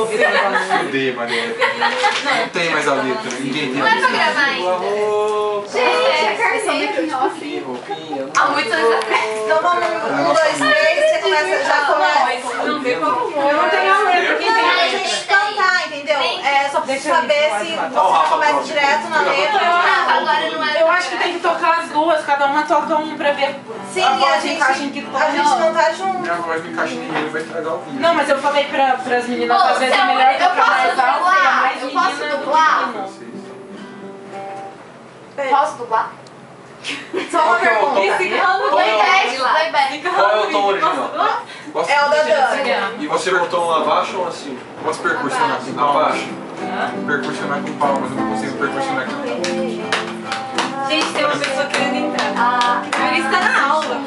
você. Fudei, Maria. Não tem mais a letra, ninguém tem. Não é pra gravar ainda. Gente, é carneiro. Roupinha. Há muitos anos atrás. Então vamos, 1, 2, 3, você começa, já começa. Não vê como. Eu não tenho a letra, quem tem a Não, letra? gente, Cantar, entendeu? É só preciso saber se você já começa direto na letra. Agora não é. Eu acho que tem que tocar as duas, cada uma toca um pra ver Sim, a a voz gente, encaixa em que tom. a gente não tá junto. Minha voz não encaixa em ninguém, vai estragar o vídeo. Não, mas eu falei pras meninas, Ô, às vezes é Selma, melhor eu tocar posso mais alto e é dublar? mais Eu posso menina do que dublar? menino. Posso dublar? Só uma pergunta. Playback, playback. Qual é o tom original? É o da Dani. E você botou um abaixo ou assim? Posso percussionar com palmas? Abaixo? Percussionar com palmas, eu não consigo percussionar com palmas. Gente, tem uma pessoa querendo entrar. Ah, Ele está na aula.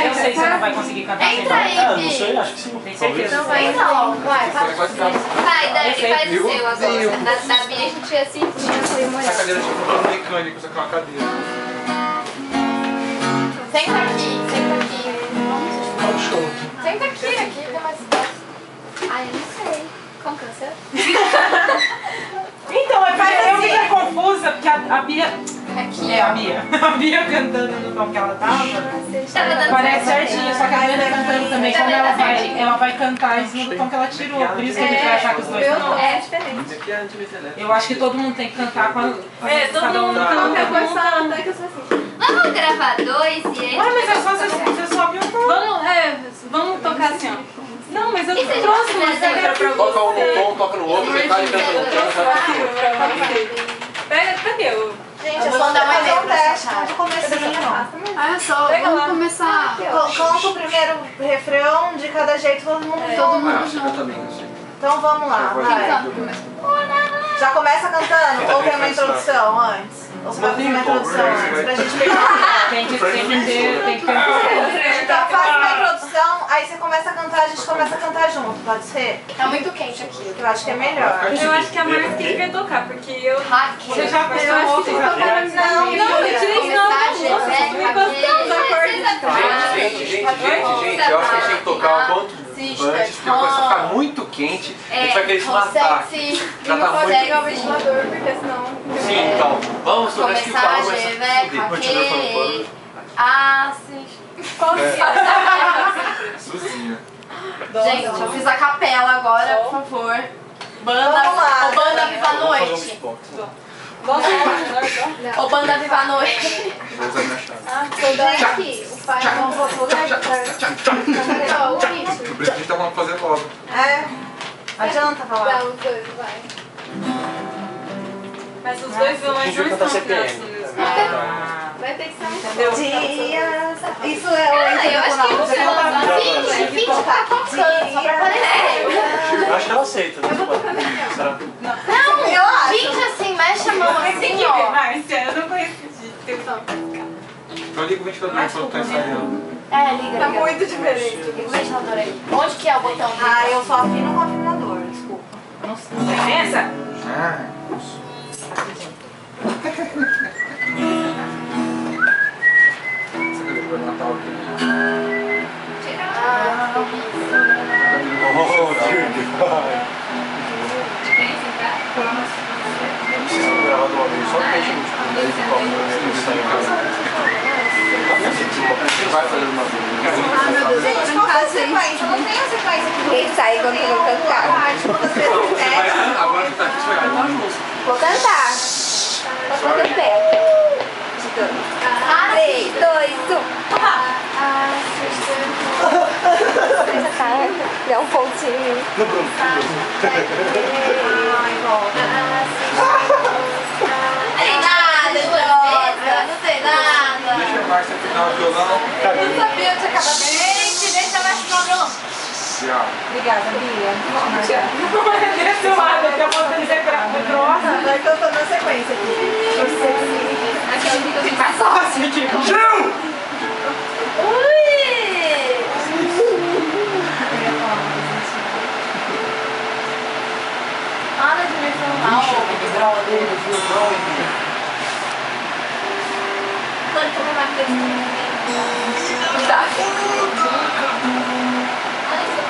Eu sei que você não vai conseguir cantar sem entra aí, Não Fih. sei, acho que sim. Tem certeza? Então vai, então. Vai, Você vai ficar. Vai, Dani, faz o seu agora. Eu. Da Bia a gente ia sentir. Essa cadeira de controle mecânico, só que é uma cadeira. Senta aqui, senta aqui. Olha o show. Senta aqui tem mais espaço. Ai, eu não sei. Como que você? Então, é porque eu fiquei confusa, porque a Bia... Aqui, É, a ó. Bia. A Bia cantando no tom que ela tava. Tava dando Parece certo. certinho, só que a Dani cantando também, como ela vai cantar em cima do tom que ela tirou. Por isso que a gente vai achar que os dois estão. É diferente. Eu acho que todo mundo tem que cantar com a... todo mundo canta. Vamos gravar dois e aí. Ué, mas é só você sobe um tom. Vamos tocar assim, ó. Não, mas eu E se a gente trouxe uma fizer letra pra Toca um você. no tom, toca no outro, você cai e canta no outro. Pega, cadê o... Gente, é só Mandar uma fazer um letra teste pra no comecinho. Olha só, vamos começar. Conta o primeiro refrão de cada jeito, todo mundo junto. Ah, acho que eu também, assim. Então vamos lá, vai. Já começa cantando ou tem uma introdução antes? Ou você vai fazer uma introdução antes pra gente pegar? Tem que ter Então faz uma introdução, aí você começa a cantar, a gente começa a cantar junto, pode ser? Tá muito quente aqui. Eu acho que é melhor. Eu acho que a Marcia vai tocar, porque eu... Você já fez Eu acho que outra. você tocar na Não, minha. não, Gente, eu acho que a gente tem que tocar o quanto antes, porque começa a ficar muito quente, a gente vai querer se matar. Já tá Consegue o muito... ventilador, porque senão... Sim, então, vamos tocar esse Começar, pau, Gê, mas... né? Aquele... Ah, sim. Qual que é? Suzinha. Gente, eu fiz a capela agora, por favor. Banda, Vamos lá. ô Banda Viva a Noite. Ô Banda Viva a Noite. Vou usar minha chave. Gente, o pai não vou Ó, o ritmo. Por isso que a gente tá falando fazer logo. É, adianta falar. Os dois, vai. Mas os dois violões Fingiu não cantar estão CPM. afinados na mesma nota. Vai ter que ser um Dias. Isso é o Eu acho que internacional. você não finge tá tocando, só pra aparecer. Eu acho que ela aceita. Né? Será? Não, Eu acho. finge assim, mexe a mão assim, ó. Márcia, eu não conheço de Então liga o ventilador enquanto tá ensaiando. É, liga, Tá liga. muito diferente. Liga o ventilador aí. Onde que é o botão? Ah, eu só afino com o afinador, desculpa. Não tem essa? Ah, essa cadeira vai matar alguém. Oh, dear God. Vocês estão gravando uma vez só pra gente Vai fazer uma vez. Gente, qual é a sequência? Não tem a sequência que Quem sai quando eu vou cantar? quantas vezes repete. Agora que tá aqui, você vai cantar junto. Vou cantar. Vou fazer pé. 3, 2, 1. Dá um pontinho. Tem nada, Joga. Não tem nada. Deixa a Márcia afinar o violão. Eu não sabia onde acabava. Gente, deixa eu afinar o violão. Já. Obrigada, Bia. Não é desse lado, que a moça é grossa. Vai cantando na sequência aqui. Mais fácil, tipo. Ui! Para de me filmar. Mano, como é mais desse? Tá. Ai, isso é